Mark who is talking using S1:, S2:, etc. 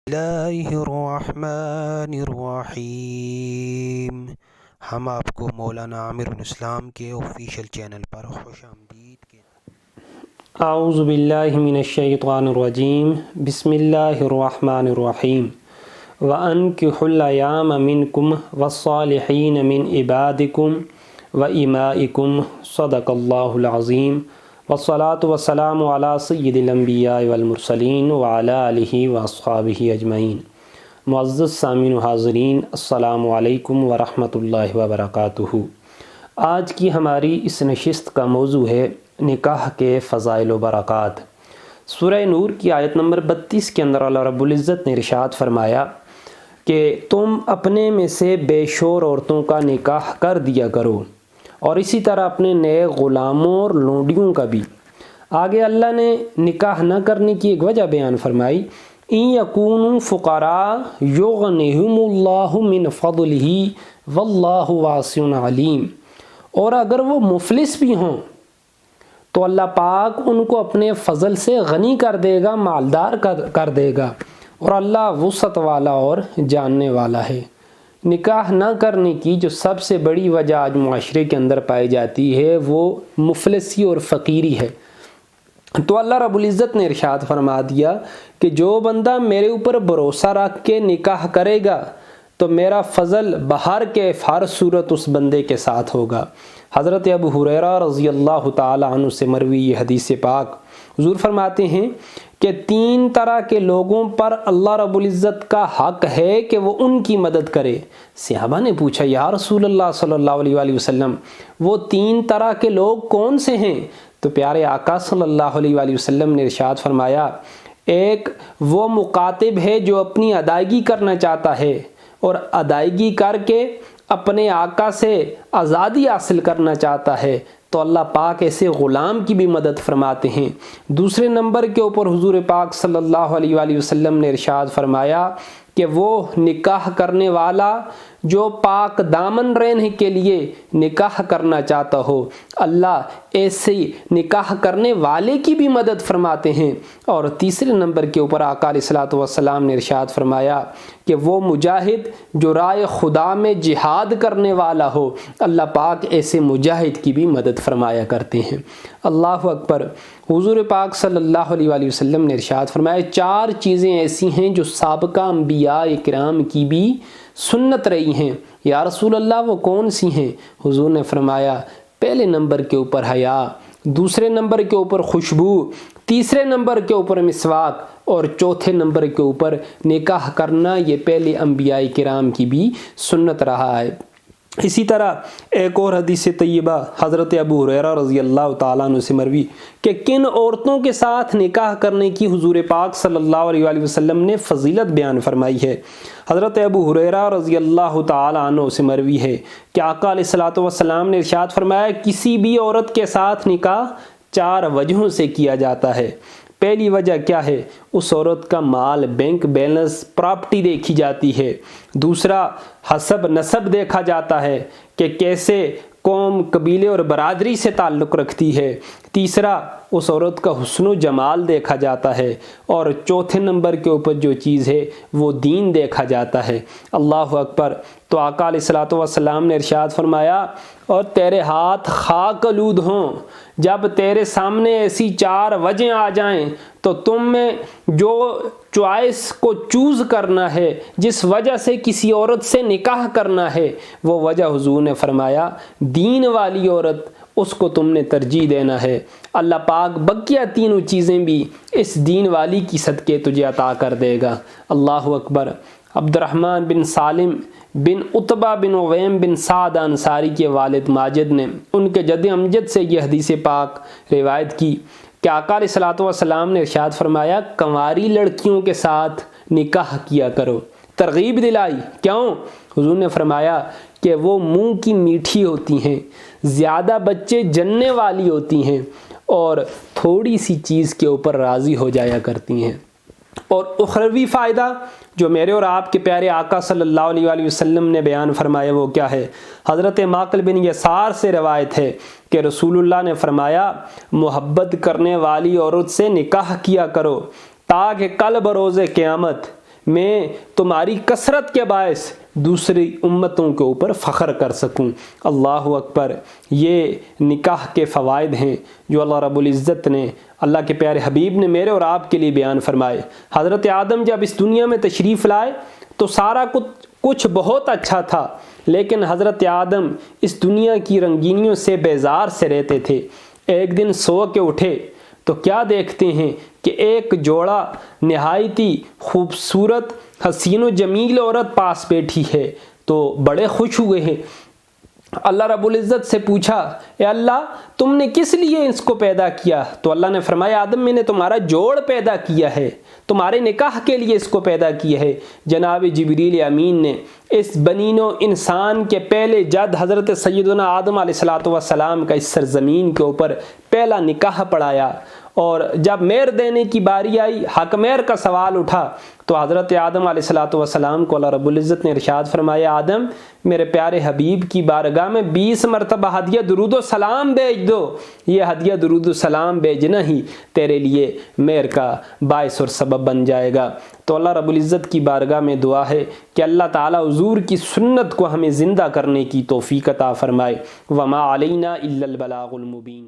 S1: اللہ الرحمن الرحیم۔ ہم آپ کو مولانا عامر الاسلام کے آفیشیل چینل پر خوش آمدید کہتے ہیں۔
S2: اعوذ باللہ من الشیطان الرجیم، بسم اللہ الرحمن الرحیم۔ وَأَنكِحُوا الْأَيَامَ مِنْكُمْ وَالصَّالِحِينَ مِنْ عِبَادِكُمْ وَإِمَائِكُمْ صدق اللہ العظیم۔ والصلاة والسلام علی سید الانبیاء والمرسلین وعلی آلہ واصحابہ اجمعین۔ معزز سامعین و حاضرین، السلام علیکم ورحمۃ اللہ وبرکاتہ۔ آج کی ہماری اس نشست کا موضوع ہے نکاح کے فضائل و برکات۔ سورہ نور کی آیت نمبر 32 کے اندر اللہ رب العزت نے ارشاد فرمایا کہ تم اپنے میں سے بے شور عورتوں کا نکاح کر دیا کرو، اور اسی طرح اپنے نئے غلاموں اور لونڈیوں کا بھی۔ آگے اللہ نے نکاح نہ کرنے کی ایک وجہ بیان فرمائی، ان یکونوا فقراء یغنہم اللہ من فضلہ واللہ واسع علیم۔ اور اگر وہ مفلس بھی ہوں تو اللہ پاک ان کو اپنے فضل سے غنی کر دے گا، مالدار کر دے گا، اور اللہ وسعت والا اور جاننے والا ہے۔ نکاح نہ کرنے کی جو سب سے بڑی وجہ آج معاشرے کے اندر پائی جاتی ہے وہ مفلسی اور فقیری ہے۔ تو اللہ رب العزت نے ارشاد فرما دیا کہ جو بندہ میرے اوپر بھروسہ رکھ کے نکاح کرے گا تو میرا فضل بہر کے ہر صورت اس بندے کے ساتھ ہوگا۔ حضرت ابو ہریرہ رضی اللہ تعالی عنہ سے مروی یہ حدیث پاک، حضور فرماتے ہیں کہ 3 طرح کے لوگوں پر اللہ رب العزت کا حق ہے کہ وہ ان کی مدد کرے۔ صحابہ نے پوچھا، یا رسول اللہ صلی اللہ علیہ وآلہ وسلم، وہ 3 طرح کے لوگ کون سے ہیں؟ تو پیارے آقا صلی اللہ علیہ وآلہ وسلم نے ارشاد فرمایا، ایک وہ مقاتب ہے جو اپنی ادائیگی کرنا چاہتا ہے اور ادائیگی کر کے اپنے آقا سے آزادی حاصل کرنا چاہتا ہے تو اللہ پاک ایسے غلام کی بھی مدد فرماتے ہیں۔ دوسرے نمبر کے اوپر حضور پاک صلی اللہ علیہ وآلہ وسلم نے ارشاد فرمایا کہ وہ نکاح کرنے والا جو پاک دامن رہنے کے لیے نکاح کرنا چاہتا ہو، اللہ ایسے نکاح کرنے والے کی بھی مدد فرماتے ہیں۔ اور تیسرے نمبر کے اوپر آقا علیہ الصلوۃ والسلام نے ارشاد فرمایا کہ وہ مجاہد جو رائے خدا میں جہاد کرنے والا ہو، اللہ پاک ایسے مجاہد کی بھی مدد فرمایا کرتے ہیں۔ اللہ اکبر۔ حضور پاک صلی اللہ علیہ وآلہ وسلم نے ارشاد فرمایا 4 چیزیں ایسی ہیں جو سابقہ انبیاء کرام کی بھی سنت رہی ہیں۔ یا رسول اللہ وہ کون سی ہیں؟ حضور نے فرمایا پہلے نمبر کے اوپر حیا، دوسرے نمبر کے اوپر خوشبو، تیسرے نمبر کے اوپر مسواک، اور چوتھے نمبر کے اوپر نکاح کرنا۔ یہ پہلے انبیاء کرام کی بھی سنت رہا ہے۔ اسی طرح ایک اور حدیث طیبہ حضرت ابو ہریرہ رضی اللہ تعالیٰ عنہ سے مروی کہ کن عورتوں کے ساتھ نکاح کرنے کی حضور پاک صلی اللہ علیہ وآلہ وسلم نے فضیلت بیان فرمائی ہے۔ حضرت ابو ہریرہ رضی اللہ تعالیٰ عنہ سے مروی ہے کہ آقا علیہ الصلوۃ والسلام نے ارشاد فرمایا کسی بھی عورت کے ساتھ نکاح 4 وجہوں سے کیا جاتا ہے۔ پہلی وجہ کیا ہے؟ اس عورت کا مال، بینک بیلنس، پراپرٹی دیکھی جاتی ہے۔ دوسرا، حسب نسب دیکھا جاتا ہے کہ کیسے قوم، قبیلے اور برادری سے تعلق رکھتی ہے۔ تیسرا، اس عورت کا حسن و جمال دیکھا جاتا ہے، اور چوتھے نمبر کے اوپر جو چیز ہے وہ دین دیکھا جاتا ہے۔ اللہ اکبر۔ تو آقا علیہ الصلوۃ والسلام نے ارشاد فرمایا اور تیرے ہاتھ خاک آلود ہوں جب تیرے سامنے ایسی 4 وجہیں آ جائیں تو تم میں جو چوائس کو چوز کرنا ہے، جس وجہ سے کسی عورت سے نکاح کرنا ہے، وہ وجہ حضور نے فرمایا دین والی عورت، اس کو تم نے ترجیح دینا ہے۔ اللہ پاک بقیہ 3 چیزیں بھی اس دین والی کی صدقے تجھے عطا کر دے گا۔ اللہ اکبر۔ عبد الرحمن بن سالم بن عتبہ بن عویم بن سعد انصاری کے والد ماجد نے ان کے جد امجد سے یہ حدیث پاک روایت کی کہ آقا علیہ الصلوۃ والسلام نے ارشاد فرمایا کنواری لڑکیوں کے ساتھ نکاح کیا کرو۔ ترغیب دلائی، کیوں؟ حضور نے فرمایا کہ وہ منہ کی میٹھی ہوتی ہیں، زیادہ بچے جننے والی ہوتی ہیں، اور تھوڑی سی چیز کے اوپر راضی ہو جایا کرتی ہیں۔ اور اخروی فائدہ جو میرے اور آپ کے پیارے آقا صلی اللہ علیہ وآلہ وسلم نے بیان فرمایا وہ کیا ہے؟ حضرت معقل بن یسار سے روایت ہے کہ رسول اللہ نے فرمایا محبت کرنے والی عورت سے نکاح کیا کرو تاکہ کل بروز قیامت میں تمہاری کثرت کے باعث دوسری امتوں کے اوپر فخر کر سکوں۔ اللہ اکبر۔ یہ نکاح کے فوائد ہیں جو اللہ رب العزت نے، اللہ کے پیارے حبیب نے میرے اور آپ کے لیے بیان فرمائے۔ حضرت آدم جب اس دنیا میں تشریف لائے تو سارا کچھ بہت اچھا تھا، لیکن حضرت آدم اس دنیا کی رنگینیوں سے بیزار سے رہتے تھے۔ ایک دن سو کے اٹھے تو کیا دیکھتے ہیں کہ ایک جوڑا نہایتی خوبصورت حسین و جمیل عورت پاس بیٹھی ہے، تو بڑے خوش ہوئے ہیں۔ اللہ رب العزت سے پوچھا، اے اللہ تم نے کس لیے اس کو پیدا کیا؟ تو اللہ نے فرمایا، آدم میں نے تمہارا جوڑ پیدا کیا ہے، تمہارے نکاح کے لیے اس کو پیدا کیا ہے۔ جناب جبریل امین نے اس بنین و انسان کے پہلے جد حضرت سیدنا آدم علیہ السلام کا اس سرزمین کے اوپر پہلا نکاح پڑھایا، اور جب مہر دینے کی باری آئی، حق مہر کا سوال اٹھا، تو حضرت آدم علیہ السلام کو اللہ رب العزت نے ارشاد فرمایا، آدم میرے پیارے حبیب کی بارگاہ میں 20 مرتبہ ہدیہ درود و سلام بھیج دو۔ یہ ہدیہ درود و سلام بھیجنا ہی تیرے لیے مہر کا باعث اور سبب بن جائے گا۔ تو اللہ رب العزت کی بارگاہ میں دعا ہے کہ اللہ تعالیٰ حضور کی سنت کو ہمیں زندہ کرنے کی توفیق عطا فرمائے۔ وما علینا الا البلاغ المبین۔